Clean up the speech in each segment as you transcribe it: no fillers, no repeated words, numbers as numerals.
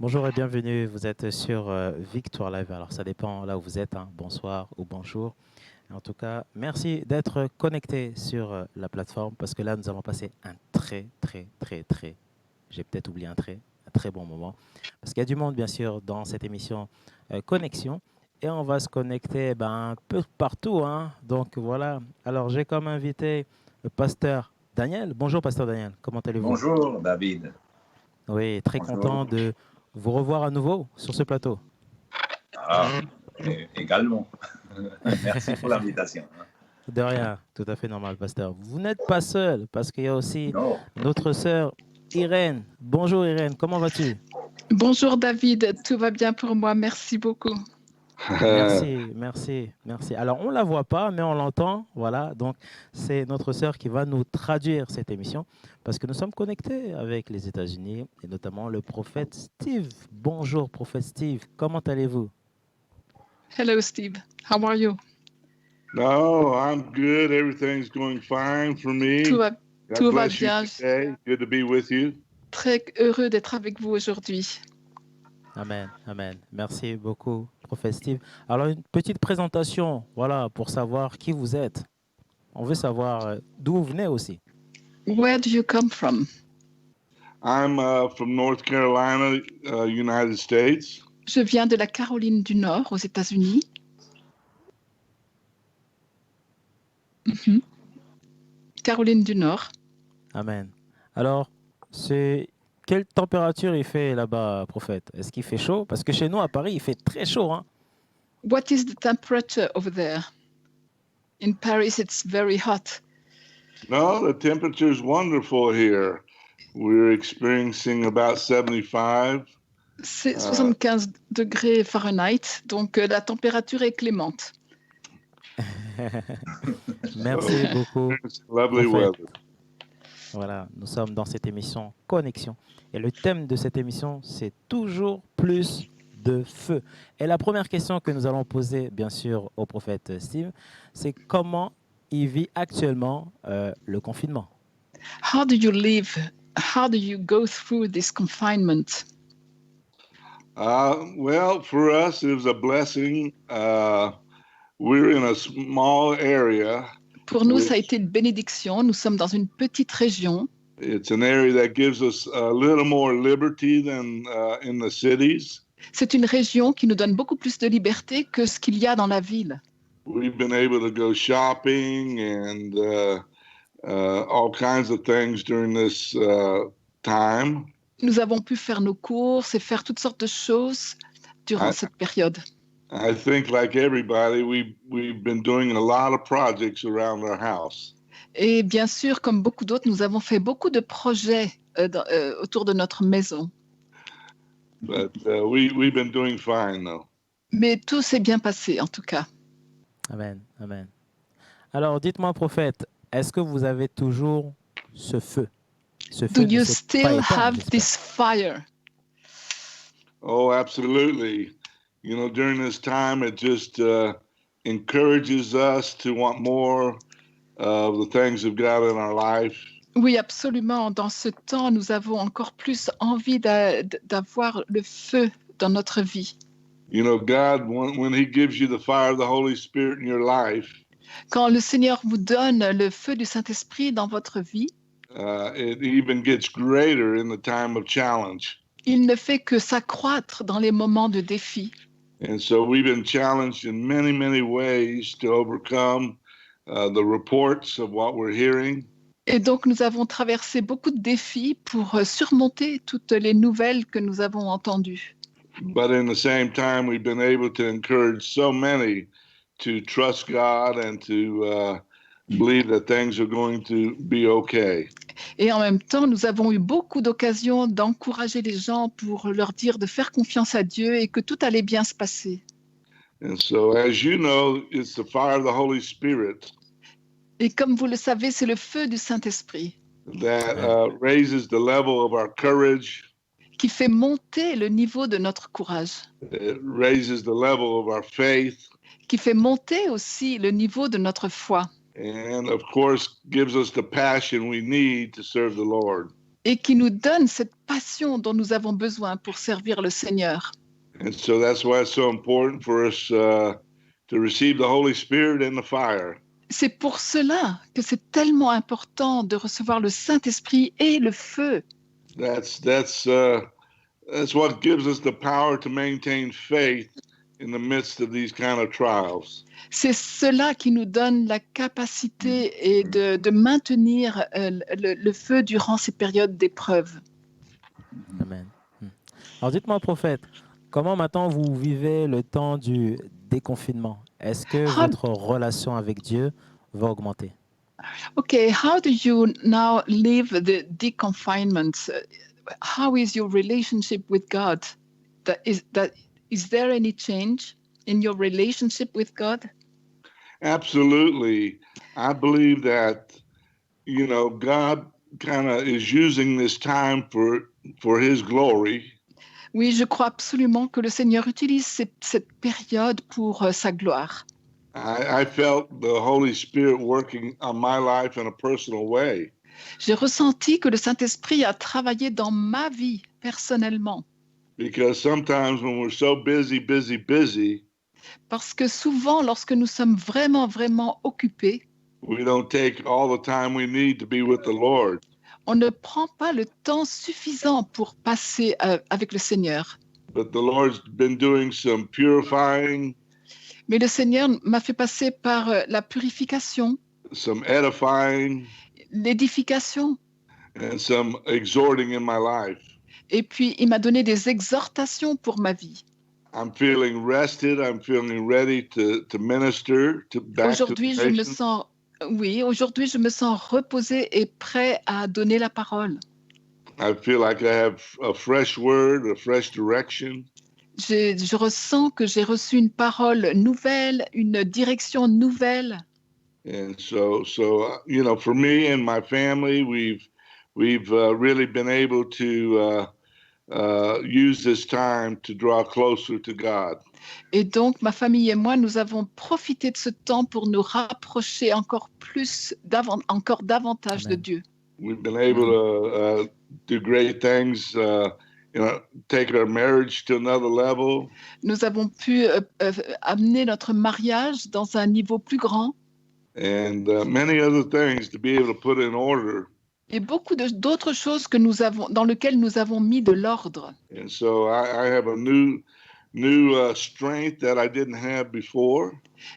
Bonjour et bienvenue. Vous êtes sur Victoire Live. Alors, ça dépend là où vous êtes, hein. Bonsoir ou bonjour. En tout cas, merci d'être connecté sur la plateforme parce que là, nous allons passer un j'ai peut-être oublié un très bon moment. Parce qu'il y a du monde, bien sûr, dans cette émission Connexion. Et on va se connecter un peu partout, hein. Donc, voilà. Alors, j'ai comme invité le pasteur Daniel. Bonjour, pasteur Daniel. Comment allez-vous? Bonjour David. Oui, très Bonjour. content de vous revoir à nouveau sur ce plateau. Également. Merci pour l'invitation. De rien, tout à fait normal, pasteur. Vous n'êtes pas seul, parce qu'il y a aussi Non, notre sœur Irène. Bonjour Irène, comment vas-tu? Bonjour David, tout va bien pour moi, merci beaucoup. Merci, merci, merci. Alors, on ne la voit pas, mais on l'entend. Voilà, donc c'est notre sœur qui va nous traduire cette émission, parce que nous sommes connectés avec les États-Unis, et notamment le prophète Steve. Bonjour, prophète Steve, comment allez-vous? Hello Steve, how are you? No, I'm good. Everything's going fine for me. Tout va, God tout va bless you bien, today. Good to be with you. très heureux d'être avec vous aujourd'hui. Amen, amen. Merci beaucoup, prophète Steve. Alors, une petite présentation, voilà, pour savoir qui vous êtes. On veut savoir d'où vous venez aussi. Where do you come from? I'm from North Carolina, United States. Je viens de la Caroline du Nord, aux États-Unis. Caroline du Nord. Amen. Alors, quelle température il fait là-bas, prophète? Est-ce qu'il fait chaud? Parce que chez nous, à Paris, il fait très chaud, hein? What is the temperature over there? In Paris, it's very hot. No, the temperature's wonderful here. We're experiencing about 75. C'est 75 degrés Fahrenheit, donc la température est clémente. Merci beaucoup. It's lovely Prophète. weather. Voilà, nous sommes dans cette émission Connexion. Et le thème de cette émission, c'est toujours plus de feu. Et la première question que nous allons poser, bien sûr, au prophète Steve, c'est comment il vit actuellement le confinement. How do you live? How do you go through this confinement? Well, for us, it was a blessing. We're in a small area. Pour nous, ça a été une bénédiction. Nous sommes dans une petite région. It's an area that gives us a little more liberty than in the cities. C'est une région qui nous donne beaucoup plus de liberté que ce qu'il y a dans la ville. We've been able to go shopping and all kinds of things during this time. Nous avons pu faire nos courses et faire toutes sortes de choses durant cette période. I think, like everybody, we've been doing a lot of projects around our house. Et bien sûr, comme beaucoup d'autres, nous avons fait beaucoup de projets autour de notre maison. But we've been doing fine, though. Mais tout s'est bien passé, en tout cas. Amen, amen. Alors, dites-moi, prophète, est-ce que vous avez toujours ce feu? Do you still have this fire? Oh, absolutely. You know, during this time, it just encourages us to want more of the things of God in our life. Oui, absolument. Dans ce temps, nous avons encore plus envie d'avoir le feu dans notre vie. You know, God, when He gives you the fire of the Holy Spirit in your life, quand le Seigneur vous donne le feu du Saint-Esprit dans votre vie, it even gets greater in the time of challenge. Il ne fait que s'accroître dans les moments de défi. And so we've been challenged in many, many ways to overcome the reports of what we're hearing. Et donc, nous avons traversé beaucoup de défis pour surmonter toutes les nouvelles que nous avons entendues. But in the same time, we've been able to encourage so many to trust God and to believe that things are going to be okay. Et en même temps, nous avons eu beaucoup d'occasions d'encourager les gens pour leur dire de faire confiance à Dieu et que tout allait bien se passer. And so, as you know, it's the fire of the Holy Spirit. Et comme vous le savez, c'est le feu du Saint-Esprit that raises the level of our courage. Qui fait monter le niveau de notre courage. It raises the level of our faith. Qui fait monter aussi le niveau de notre foi. And of course, gives us the passion we need to serve the Lord. et qui nous donne cette passion dont nous avons besoin pour servir le Seigneur. And so that's why it's so important for us to receive the Holy Spirit and the fire. C'est pour cela que c'est tellement important de recevoir le Saint-Esprit et le feu. That's what gives us the power to maintain faith in the midst of these kind of trials. C'est cela qui nous donne la capacité et de maintenir le feu durant ces périodes d'épreuve. Amen. Alors dites-moi, prophète, comment maintenant vous vivez le temps du déconfinement? Est-ce que votre relation avec Dieu va augmenter? Okay, how do you now live the deconfinement? How is your relationship with God? Is there any change in your relationship with God? Absolutely. I believe that, God kind of is using this time for his glory. Oui, je crois absolument que le Seigneur utilise cette période pour sa gloire. I felt the Holy Spirit working on my life in a personal way. J'ai ressenti que le Saint-Esprit a travaillé dans ma vie personnellement. Because sometimes when we're so busy, Parce que souvent, lorsque nous sommes vraiment, vraiment occupés, we don't take all the time we need to be with the Lord. on ne prend pas le temps suffisant pour passer avec le Seigneur. But the Lord's been doing some purifying, Mais le Seigneur m'a fait passer par la purification, some edifying, l'édification, and some exhorting in my life. et puis il m'a donné des exhortations pour ma vie. I'm feeling rested. I'm feeling ready to minister back Aujourd'hui, to the nation. aujourd'hui, je me sens reposé et prêt à donner la parole. I feel like I have a fresh word, a fresh direction. Je ressens que j'ai reçu une parole nouvelle, une direction nouvelle. And so for me and my family, we've really been able to use this time to draw closer to God. Et donc, ma famille et moi, nous avons profité de ce temps pour nous rapprocher encore davantage de Amen. Dieu. We've been able to do great things, take our marriage to another level. Nous avons pu amener notre mariage dans un niveau plus grand And many other things to be able to put in order. et beaucoup d'autres choses dans lesquelles nous avons mis de l'ordre. And so I have a new strength that I didn't have before,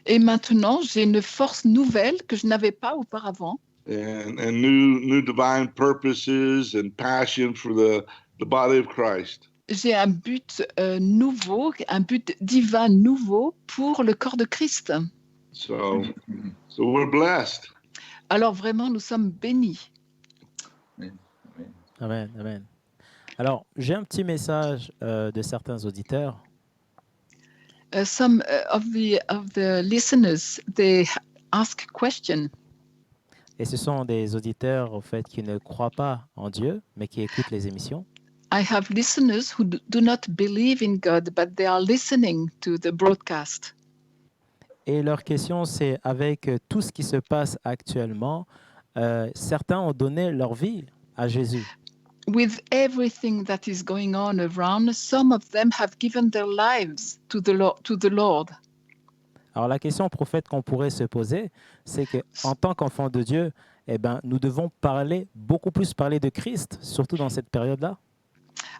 Et maintenant, j'ai une force nouvelle que je n'avais pas auparavant. and new divine purposes and passion for the body of Christ. J'ai un but nouveau, un but divin nouveau pour le corps de Christ. So we're blessed. Alors vraiment, nous sommes bénis. Amen, amen. Alors, j'ai un petit message de certains auditeurs. Some of the listeners, they ask question. Et ce sont des auditeurs, au fait, qui ne croient pas en Dieu, mais qui écoutent les émissions. I have listeners who do not believe in God, but they are listening to the broadcast. Et leur question, c'est avec tout ce qui se passe actuellement, certains ont donné leur vie à Jésus. With everything that is going on around, some of them have given their lives to the Lord. Alors la question, prophète, qu'on pourrait se poser, c'est qu'en tant qu'enfant de Dieu, nous devons beaucoup plus parler de Christ, surtout dans cette période-là.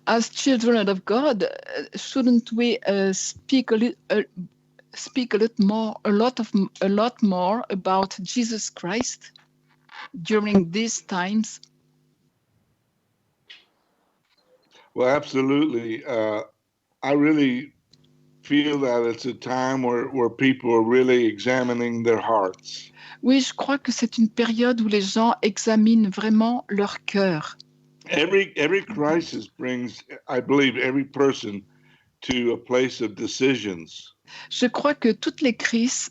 As children of God, shouldn't we speak a lot more about Jesus Christ during these times? Well, absolutely. I really feel that it's a time where people are really examining their hearts. Oui, je crois que c'est une période où les gens examinent vraiment leur cœur. Every crisis brings, I believe, every person to a place of decisions. Je crois que toutes les crises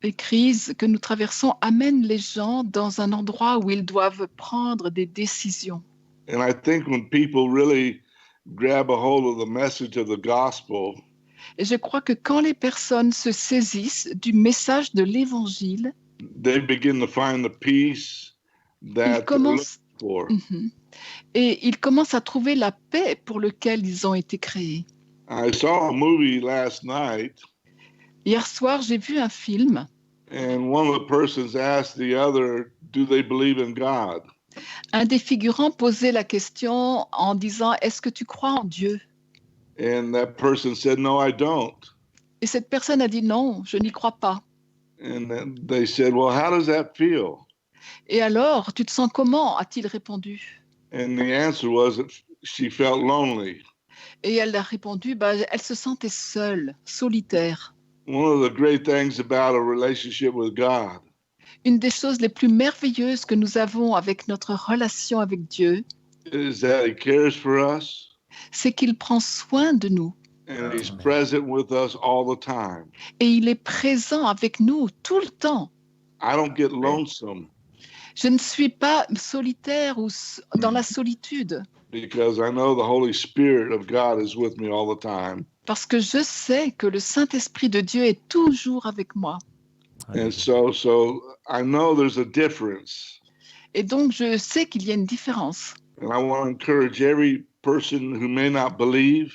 que nous traversons amènent les gens dans un endroit où ils doivent prendre des décisions. And I think when people really grab a hold of the message of the gospel, Et je crois que quand les personnes se saisissent du message de l'Évangile, they begin to find the peace ils that they're commencent, looking for. Et ils commencent à trouver la paix pour laquelle ils ont été créés. I saw a movie last night, Hier soir, j'ai vu un film and one of the persons asked the other, do they believe in God? un des figurants posait la question en disant « Est-ce que tu crois en Dieu ?» And that person said, no, I don't. Et cette personne a dit « Non, je n'y crois pas. And then they said, well, how does that feel? » Et alors, tu te sens comment a-t-il répondu. And the answer was that she felt lonely. Et elle a répondu bah, elle se sentait seule, solitaire. One of the great things about a relationship with God Une des choses les plus merveilleuses que nous avons avec notre relation avec Dieu, is that He cares for us c'est qu'il prend soin de nous. and He's present with us all the time. Et il est présent avec nous tout le temps. I don't get lonesome Je ne suis pas solitaire ou dans la solitude because I know the Holy Spirit of God is with me all the time. parce que je sais que le Saint-Esprit de Dieu est toujours avec moi. And so I know there's a difference. Et donc, je sais qu'il y a une différence. And I want to encourage every person who may not believe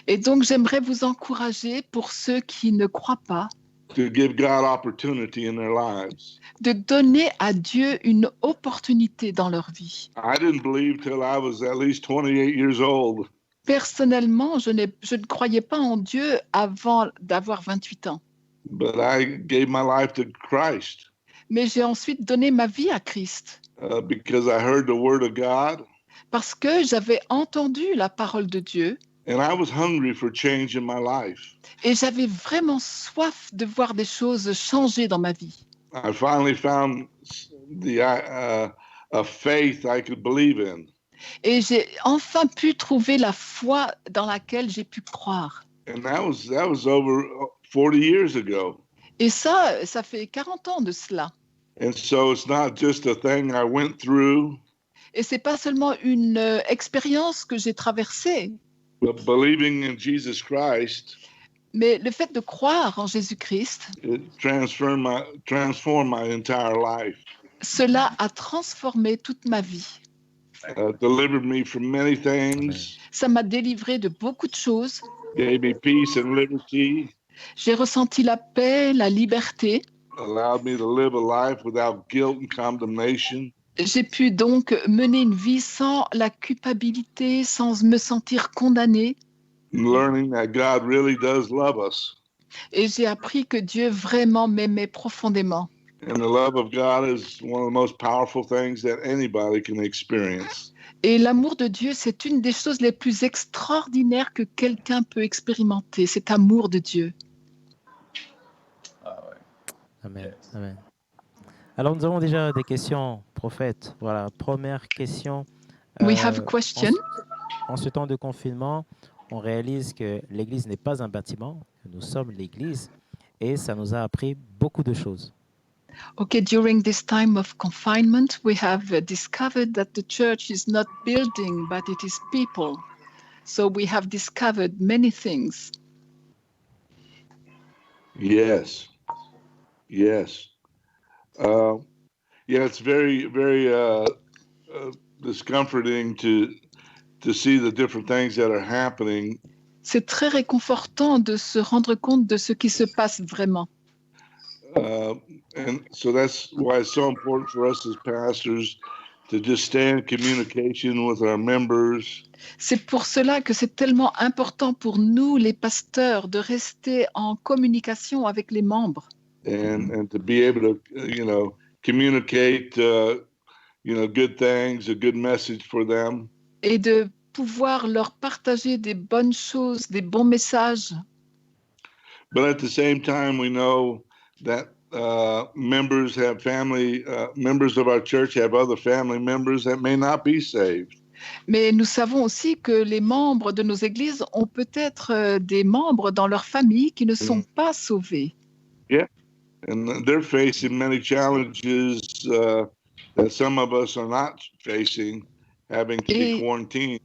Et donc, j'aimerais vous encourager pour ceux qui ne croient pas, to give God opportunity in their lives. de donner à Dieu une opportunité dans leur vie. I didn't believe till I was at least 28 years old. Personnellement, je ne croyais pas en Dieu avant d'avoir 28 ans. But I gave my life to Christ Mais j'ai ensuite donné ma vie à Christ because I heard the word of God parce que j'avais entendu la parole de Dieu and I was hungry for change in my life. et j'avais vraiment soif de voir des choses changer dans ma vie. I finally found a faith I could believe in. Et j'ai enfin pu trouver la foi dans laquelle j'ai pu croire. And that was over 40 years ago. Et ça fait 40 ans de cela. And so it's not just a thing I went through, Et c'est pas seulement une expérience que j'ai traversée, but believing in Jesus Christ, mais le fait de croire en Jésus-Christ, it transformed my entire life. cela a transformé toute ma vie. Delivered me from many things, Ça m'a délivré de beaucoup de choses. gave me peace and liberty, J'ai ressenti la paix, la liberté. allowed me to live a life without guilt and condemnation. J'ai pu donc mener une vie sans la culpabilité, sans me sentir condamnée. Learning that God really does love us. Et j'ai appris que Dieu vraiment m'aimait profondément. And the love of God is one of the most powerful things that anybody can experience. Et l'amour de Dieu, c'est une des choses les plus extraordinaires que quelqu'un peut expérimenter, cet amour de Dieu. Ah ouais. Amen. Amen. Alors, nous avons déjà des questions, prophète. Voilà, première question. We have a question. En ce temps de confinement, on réalise que l'Église n'est pas un bâtiment, que nous sommes l'Église, et ça nous a appris beaucoup de choses. Okay, during this time of confinement, we have discovered that the church is not building, but it is people. So we have discovered many things. Yes. Yes. Yeah, it's very, very discomforting to see the different things that are happening. C'est très réconfortant de se rendre compte de ce qui se passe vraiment. And so that's why it's so important for us as pastors to just stay in communication with our members. C'est pour cela que c'est tellement important pour nous, les pasteurs, de rester en communication avec les membres And to be able to, communicate, good things, a good message for them. et de pouvoir leur partager des bonnes choses, des bons messages. But at the same time, we know that members have family, members of our church have other family members that may not be saved. Mais nous savons aussi que les membres de nos églises ont peut-être des membres dans leur famille qui ne sont pas sauvés. And they're facing many challenges that some of us are not facing, having to be quarantined.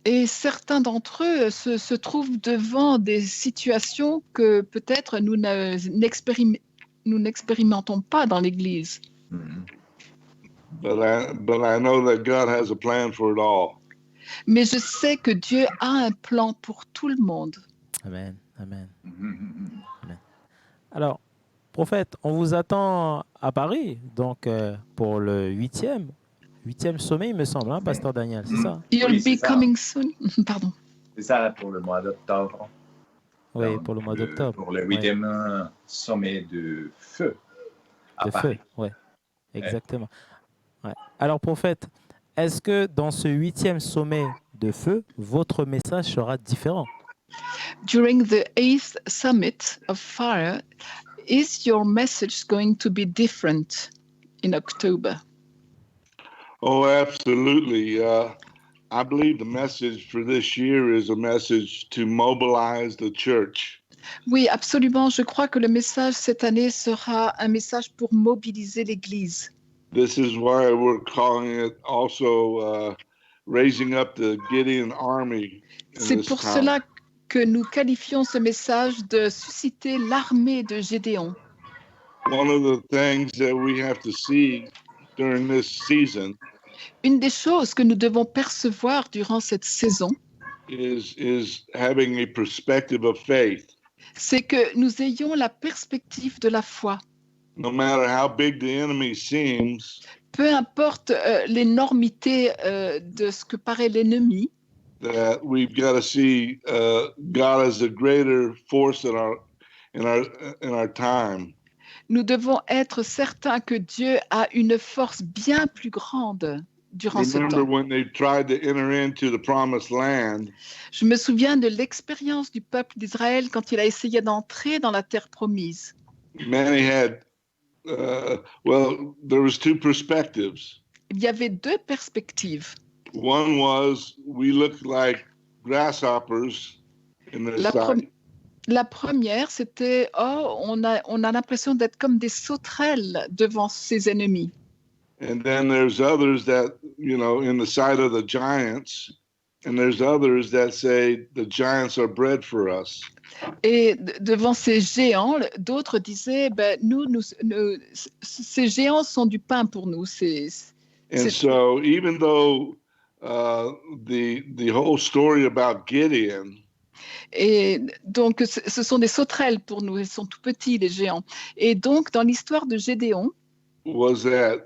Et certains d'entre eux se trouvent devant des situations que peut-être nous n'expérimentons pas dans l'Église. but I know that God has a plan for it all. Mais je sais que Dieu a un plan pour tout le monde. Amen. Amen. Mhm. Alors, prophète, on vous attend à Paris, donc pour le huitième sommet, il me semble, hein, Pasteur Daniel, c'est ça? You'll Oui, c'est be ça. coming soon. Pardon. C'est ça pour le mois d'octobre. Oui, Donc, pour le mois d'octobre. Pour le Ouais. 8e sommet de feu à De Paris. feu, oui, exactement. Ouais. Alors, prophète, est-ce que dans ce 8e sommet de feu, votre message sera différent? During the 8th summit of fire, is your message going to be different in October? Oh, absolutely. I believe the message for this year is a message to mobilize the church. Oui, absolument. Je crois que le message cette année sera un message pour mobiliser l'Église. This is why we're calling it also raising up the Gideon army in C'est this pour time. cela que nous qualifions ce message de susciter l'armée de Gédéon. One of the things that we have to see during this season Une des choses que nous devons percevoir durant cette saison, is having a perspective of faith. c'est que nous ayons la perspective de la foi. No matter how big the enemy seems, Peu importe l'énormité de ce que paraît l'ennemi, that we've got to see God as the greater force in our time. nous devons être certains que Dieu a une force bien plus grande durant ce Remember temps. when they tried to enter into the promised land, Je me souviens de l'expérience du peuple d'Israël quand il a essayé d'entrer dans la terre promise. many had there was two perspectives. Il y avait deux perspectives. One was we look like grasshoppers in their La, sight. pre- la première, c'était on a l'impression d'être comme des sauterelles devant ses ennemis. And then there's others that, in the sight of the giants, and there's others that say the giants are bread for us. Et devant ces géants, d'autres disaient, ces géants sont du pain pour nous. And so even though the whole story about Gideon Et donc, ce sont des sauterelles pour nous. Ils sont tout petits, les géants. Et donc, dans l'histoire de Gédéon, was that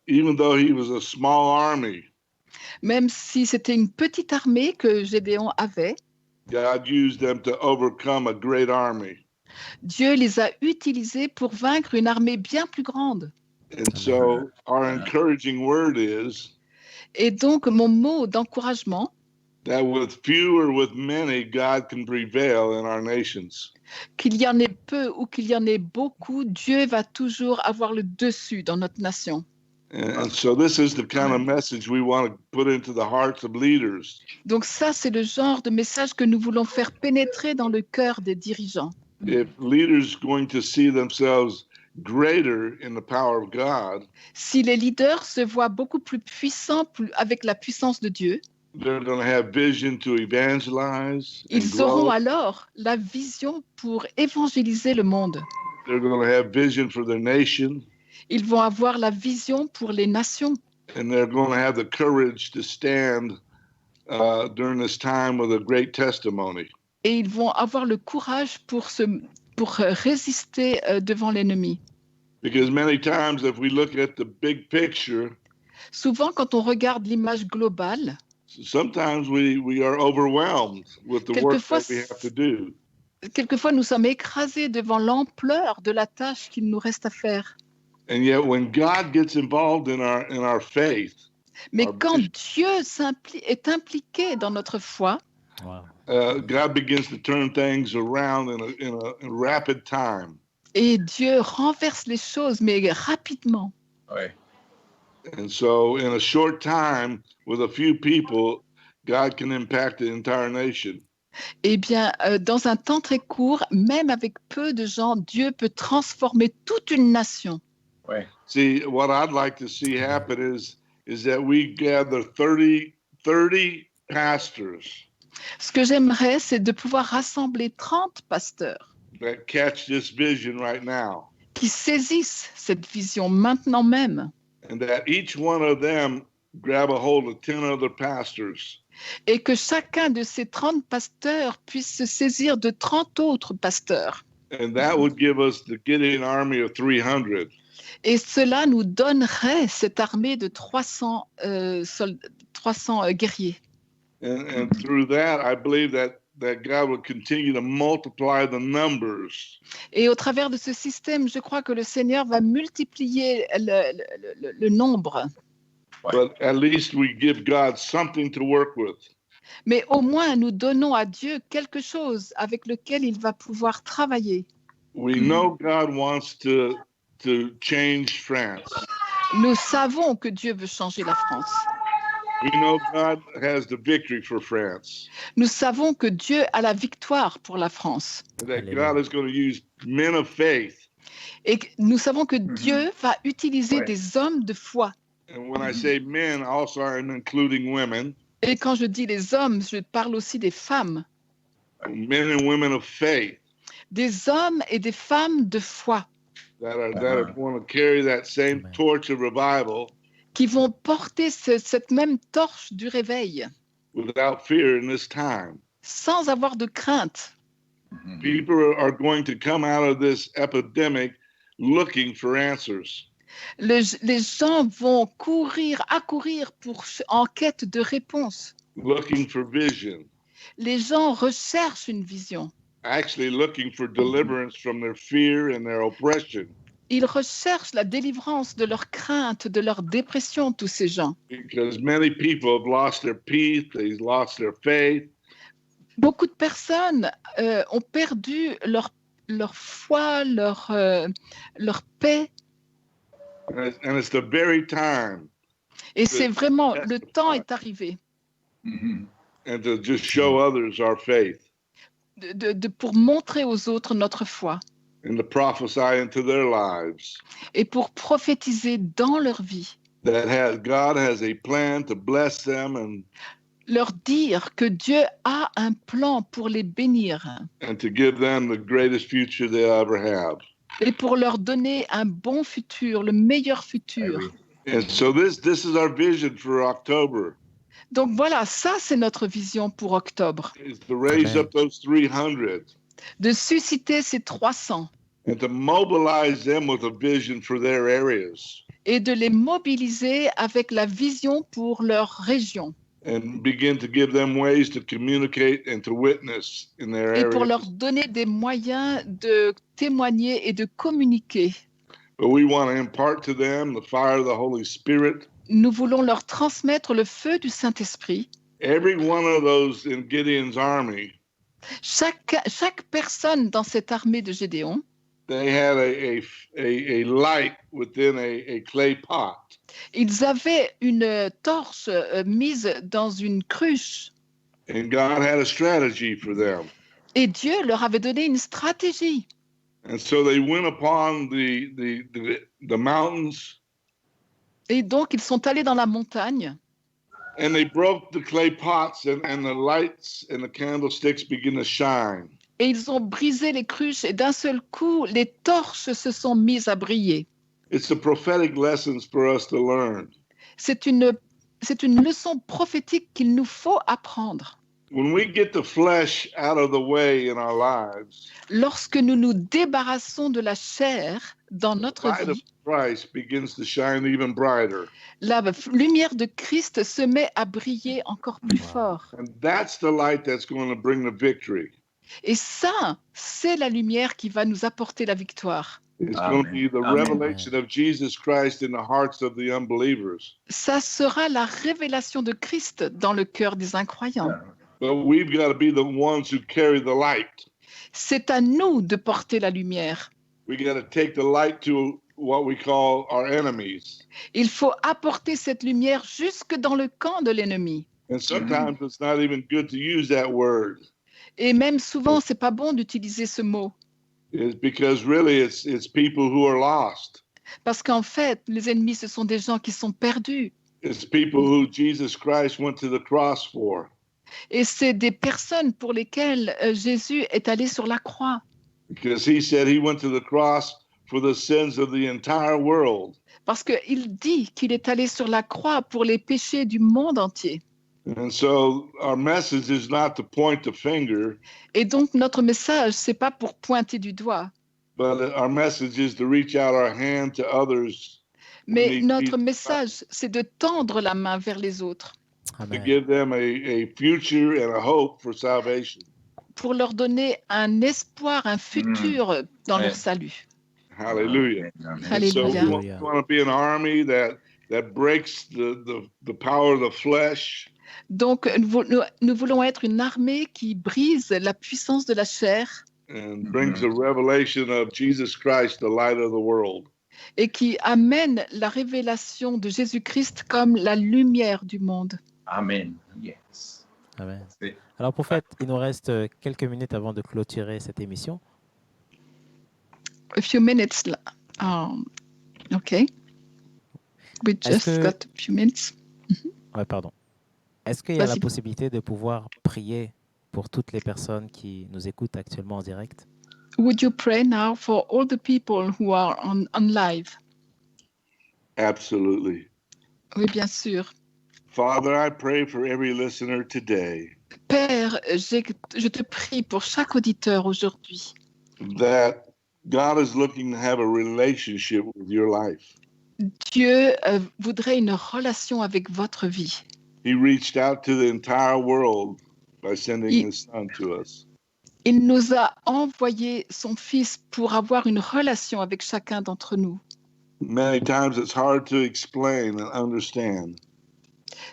even though he was a small army, même si c'était une petite armée que Gédéon avait, God used them to overcome a great army. Dieu les a utilisés pour vaincre une armée bien plus grande. And so our encouraging word is Et donc, mon mot d'encouragement, that with few or with many, God can prevail in our nations. qu'il y en ait peu ou qu'il y en ait beaucoup, Dieu va toujours avoir le dessus dans notre nation. And so this is the kind of message we want to put into the hearts of leaders. Donc ça, c'est le genre de message que nous voulons faire pénétrer dans le cœur des dirigeants. If leaders going to see themselves greater in the power of God, Si les leaders se voient beaucoup plus puissants avec la puissance de Dieu, they're going to have vision to evangelize and ils auront grow. alors la vision pour évangéliser le monde. They're going to have vision for their nation, Ils vont avoir la vision pour les nations. and they're going to have the courage to stand during this time with a great testimony. Et ils vont avoir le courage pour résister devant l'ennemi. Because many times, if we look at the big picture, Souvent, quand on regarde l'image globale, sometimes we are overwhelmed with the work Quelquefois, that we have to do. quelquefois nous sommes écrasés devant l'ampleur de la tâche qu'il nous reste à faire. And yet, when God gets involved in our faith, Mais our quand vision, Dieu est impliqué dans notre foi, Wow. God begins to turn things around in a rapid time. et Dieu renverse les choses, mais rapidement. Ouais. And so, in a short time, with a few people, God can impact the entire nation. Eh bien, dans un temps très court, même avec peu de gens, Dieu peut transformer toute une nation. Ouais. See, what I'd like to see happen is that we gather 30 pastors Ce que j'aimerais, c'est de pouvoir rassembler 30 pasteurs that catch this vision right now. qui saisissent cette vision maintenant même. and that each one of them grab a hold of 10 other pastors. Et que chacun de ces 30 pasteurs puisse se saisir de 30 autres pasteurs. And that would give us the Gideon army of 300. Et cela nous donnerait cette armée de 300 guerriers. And through that, I believe that God will continue to multiply the numbers. Et au travers de ce système, je crois que le Seigneur va multiplier le nombre. But at least we give God something to work with. Mais au moins, nous donnons à Dieu quelque chose avec lequel il va pouvoir travailler. We know God wants to change France. Nous savons que Dieu veut changer la France. We know God has the victory for France. Nous savons que Dieu a la victoire pour la France. That God is going to use men of faith. Et nous savons que Dieu va utiliser Ouais. des hommes de foi. And when I say men, also I'm including women, Et quand je dis les hommes, je parle aussi des femmes. men and women of faith Des hommes et des femmes de foi that are going to carry that same Amen. torch of revival qui vont porter cette même torche du réveil without fear in this time. sans avoir de crainte. People are going to come out of this epidemic looking for answers. Les gens vont accourir en quête de réponses. Looking for vision, Les gens recherchent une vision. actually looking for deliverance from their fear and their oppression. Ils recherchent la délivrance de leur crainte, de leur dépression, tous ces gens. Because many people have lost their peace, they've lost their faith, Beaucoup de personnes ont perdu leur foi, leur paix. and it's the very time Et c'est vraiment, le temps est arrivé and to just show others our faith pour montrer aux autres notre foi and to prophesy into their lives et pour prophétiser dans leur vie. that God has a plan to bless them and Leur dire que Dieu a un plan pour les bénir to give them the greatest future they'll ever have. et pour leur donner un bon futur, le meilleur futur. And so this is our vision for October, Donc voilà, ça c'est notre vision pour octobre, is to raise Amen. up those 300 de susciter ces 300 and to mobilize them with a vision for their areas et de les mobiliser avec la vision pour leur région and begin to give them ways to communicate and to witness in their et pour areas. leur donner des moyens de témoigner et de communiquer. But we want to impart to them the fire of the Holy Spirit. Nous voulons leur transmettre le feu du Saint-Esprit. Every one of those in Gideon's army, Chaque personne dans cette armée de Gédéon, they had a light within a clay pot. ils avaient une torche mise dans une cruche And God had a strategy for them. et Dieu leur avait donné une stratégie. And so they went upon the mountains Et donc, ils sont allés dans la montagne and they broke the clay pots and the lights and the candlesticks begin to shine. et ils ont brisé les cruches et d'un seul coup, les torches se sont mises à briller. It's a prophetic lessons for us to learn. C'est une leçon prophétique qu'il nous faut apprendre. When we get the flesh out of the way in our lives, Lorsque nous nous débarrassons de la chair dans notre light of vie, Christ begins to shine even brighter. la lumière de Christ se met à briller encore plus fort. And that's the light that's going to bring the victory. Et ça, c'est la lumière qui va nous apporter la victoire. It's Amen. going to be the Amen. revelation of Jesus Christ in the hearts of the unbelievers. Ça sera la révélation de Christ dans le cœur des incroyants. But we've got to be the ones who carry the light. C'est à nous de porter la lumière. We got to take the light to what we call our enemies. Il faut apporter cette lumière jusque dans le camp de l'ennemi. And sometimes it's not even good to use that word. Et même souvent, c'est pas bon d'utiliser ce mot. It's because really it's people who are lost. Parce qu'en fait, les ennemis, ce sont des gens qui sont perdus. It's people who Jesus Christ went to the cross for. Et c'est des personnes pour lesquelles Jésus est allé sur la croix. Because he said he went to the cross for the sins of the entire world. Parce qu'il dit qu'il est allé sur la croix pour les péchés du monde entier. And so our message is not to point the finger, Et donc, notre message, c'est pas pour pointer du doigt, but our message is to reach out our hand to others mais need notre Jesus message, c'est de tendre la main vers les autres to Amen. give them a future and a hope for salvation. pour leur donner un espoir, un futur dans leur salut. Hallelujah. Amen. And so Alléluia. we want to be an army that breaks the power of the flesh, Donc, nous voulons être une armée qui brise la puissance de la chair and brings a revelation of Jesus Christ, the light of the world. et qui amène la révélation de Jésus-Christ comme la lumière du monde. Amen. Yes. Amen. C'est- Alors, prophète, il nous reste quelques minutes avant de clôturer cette émission. A few minutes. Okay. We Est-ce just que- got a few minutes. Ouais, pardon. Est-ce qu'il y a la Vas-y. possibilité de pouvoir prier pour toutes les personnes qui nous écoutent actuellement en direct? Would you pray now for all the people who are on live? Absolutely. Oui, bien sûr. Father, I pray for every listener today Père, je te prie pour chaque auditeur aujourd'hui that God is looking to have a relationship with your life. Dieu voudrait une relation avec votre vie. He reached out to the entire world by sending Il- his son to us. Il nous a envoyé son Fils pour avoir une relation avec chacun d'entre nous. Many times it's hard to explain and understand,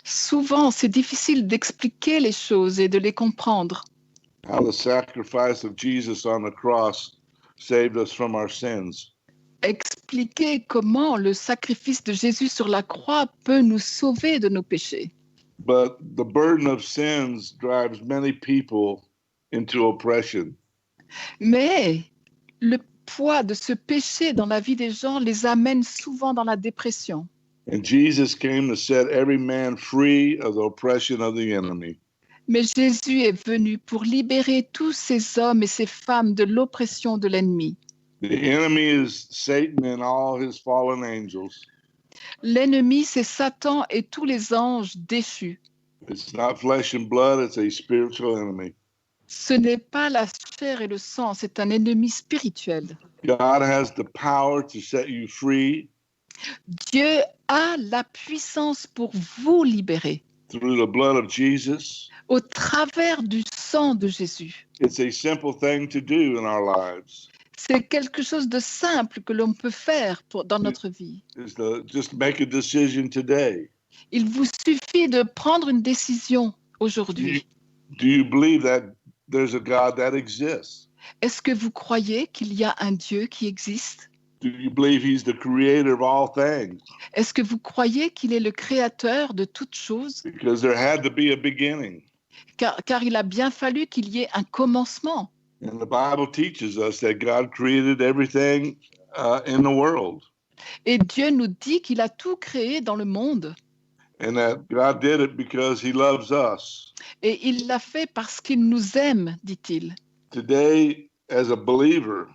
Souvent, c'est difficile d'expliquer les choses et de les comprendre. how the sacrifice of Jesus on the cross saved us from our sins. Expliquer comment le sacrifice de Jésus sur la croix peut nous sauver de nos péchés. But the burden of sins drives many people into oppression. Mais le poids de ce péché dans la vie des gens les amène souvent dans la dépression. And Jesus came to set every man free of the oppression of the enemy. Mais Jésus est venu pour libérer tous ces hommes et ces femmes de l'oppression de l'ennemi. The enemy is Satan and all his fallen angels. L'ennemi, c'est Satan et tous les anges déchus. It's not flesh and blood, it's a spiritual enemy. Ce n'est pas la chair et le sang, c'est un ennemi spirituel. God has the power to set you free Dieu a la puissance pour vous libérer through the blood of Jesus. au travers du sang de Jésus. It's a simple thing to do in our lives. C'est quelque chose de simple que l'on peut faire dans notre vie. Is to just make a decision today. Il vous suffit de prendre une décision aujourd'hui. Do you believe that there's a God that exists? Est-ce que vous croyez qu'il y a un Dieu qui existe? Do you believe he's the creator of all things? Est-ce que vous croyez qu'il est le créateur de toutes choses? Because there had to be a beginning. Car il a bien fallu qu'il y ait un commencement. And the Bible teaches us that God created everything in the world. Et Dieu nous dit qu'il a tout créé dans le monde. And that God did it because he loves us. Et il l'a fait parce qu'il nous aime, dit-il. Today, as a believer,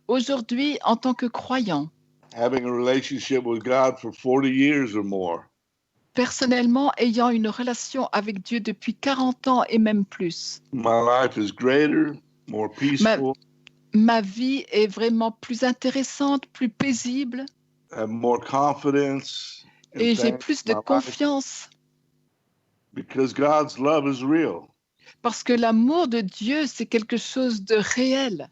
Aujourd'hui, en tant que croyant, having a relationship with God for 40 years or more, personnellement ayant une relation avec Dieu depuis 40 ans et même plus, my life is greater, more peaceful, ma vie est vraiment plus intéressante, plus paisible, I have more confidence, in et j'ai things plus in de my life confiance because God's love is real. parce que l'amour de Dieu, c'est quelque chose de réel.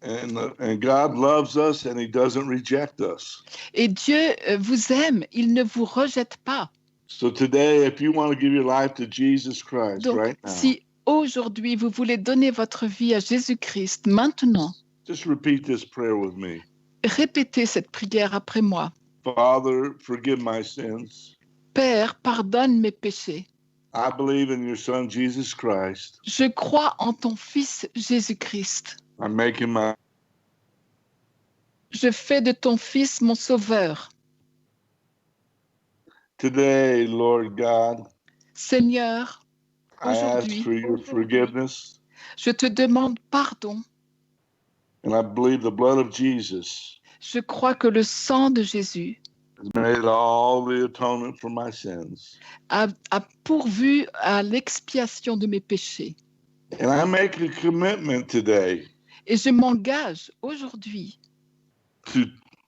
And God loves us and he doesn't reject us. Et Dieu vous aime, il ne vous rejette pas. So today, if you want to give your life to Jesus Christ Donc, right now, si aujourd'hui vous voulez donner votre vie à Jésus-Christ, maintenant, just repeat this prayer with me. répétez cette prière après moi. Father, forgive my sins. Père, pardonne mes péchés. I believe in your son, Jesus Christ. Je crois en ton Fils Jésus-Christ. I'm making my Je fais de ton Fils mon sauveur. today, Lord God. Seigneur, I ask Aujourd'hui. for your forgiveness, je te demande pardon. and I believe the blood of Jesus Je crois que le sang de Jésus has made all the atonement for my sins. a pourvu à l'expiation de mes péchés. And I make a commitment today Et je m'engage aujourd'hui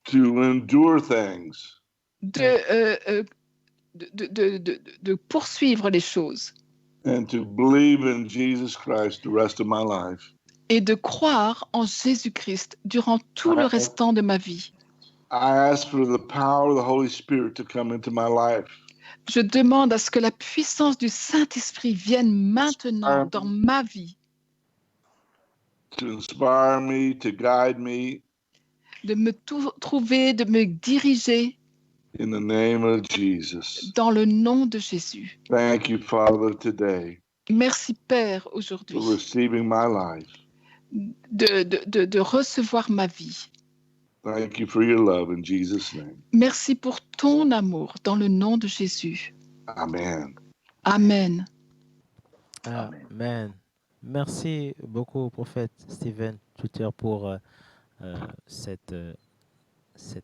to endure things, de poursuivre les choses and to believe in Jesus Christ the rest of my life. et de croire en Jésus-Christ durant tout le restant de ma vie. I ask for the power of the Holy Spirit to come into my life. Je demande à ce que la puissance du Saint-Esprit vienne maintenant dans ma vie, To inspire me, to guide me, de me trouver, de me diriger in the name of Jesus. dans le nom de Jésus. Thank you, Father, today Merci Père for aujourd'hui receiving my life. de recevoir ma vie. Thank you for your love in Jesus' name. Merci pour ton amour dans le nom de Jésus. Amen. Amen. Amen. Merci beaucoup, prophète Steven Tuter, pour cette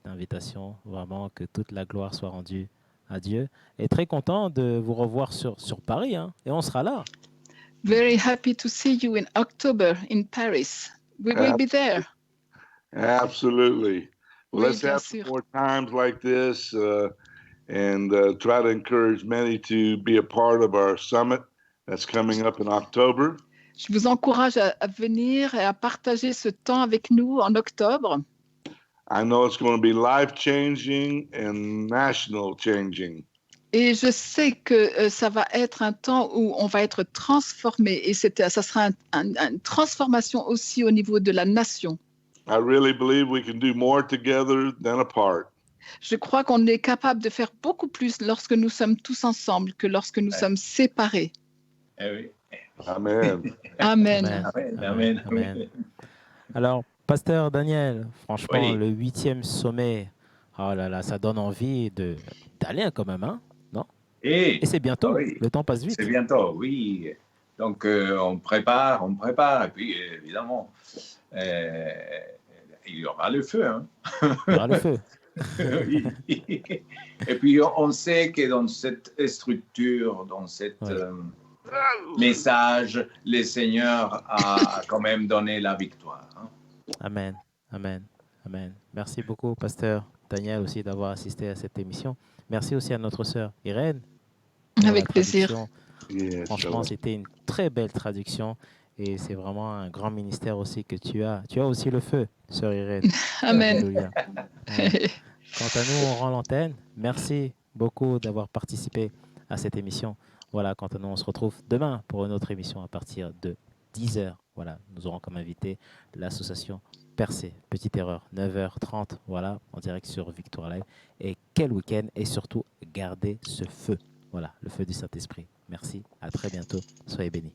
invitation. Vraiment, que toute la gloire soit rendue à Dieu. Et très content de vous revoir sur Paris. Hein, et on sera là. Very happy to see you in October in Paris. We will be there. Absolutely. Well, Oui, let's bien have sûr. more times like this and try to encourage many to be a part of our summit that's coming up in October. Je vous encourage à venir et à partager ce temps avec nous en octobre. I know it's going to be life-changing and national-changing. Et je sais que ça va être un temps où on va être transformé et ça sera une transformation aussi au niveau de la nation. I really believe we can do more together than apart. Je crois qu'on est capable de faire beaucoup plus lorsque nous sommes tous ensemble que lorsque nous sommes séparés. Eh oui. Amen. Amen. Amen. Alors, pasteur Daniel, franchement, Oui. le 8e sommet, oh là là, ça donne envie d'aller quand même, hein? Non? Et c'est bientôt, oui. le temps passe vite. C'est bientôt, oui. Donc, on prépare. Et puis, évidemment, il y aura le feu. Hein. Il y aura le feu. Oui. Et puis, on sait que dans cette structure, dans cette message, le Seigneur a quand même donné la victoire. Hein. Amen, amen, amen. Merci beaucoup, pasteur Daniel, aussi d'avoir assisté à cette émission. Merci aussi à notre sœur Irène. Avec plaisir. Yes, Franchement, c'était une très belle traduction et c'est vraiment un grand ministère aussi que tu as. Tu as aussi le feu, sœur Irène. Amen. Alléluia. Ouais. Quant à nous, on rend l'antenne. Merci beaucoup d'avoir participé à cette émission. Voilà, quant à nous, on se retrouve demain pour une autre émission à partir de 10h. Voilà, nous aurons comme invité l'association Percé. Petite erreur, 9h30, voilà, en direct sur Victoire Live. Et quel week-end et surtout, gardez ce feu. Voilà, le feu du Saint-Esprit. Merci, à très bientôt. Soyez bénis.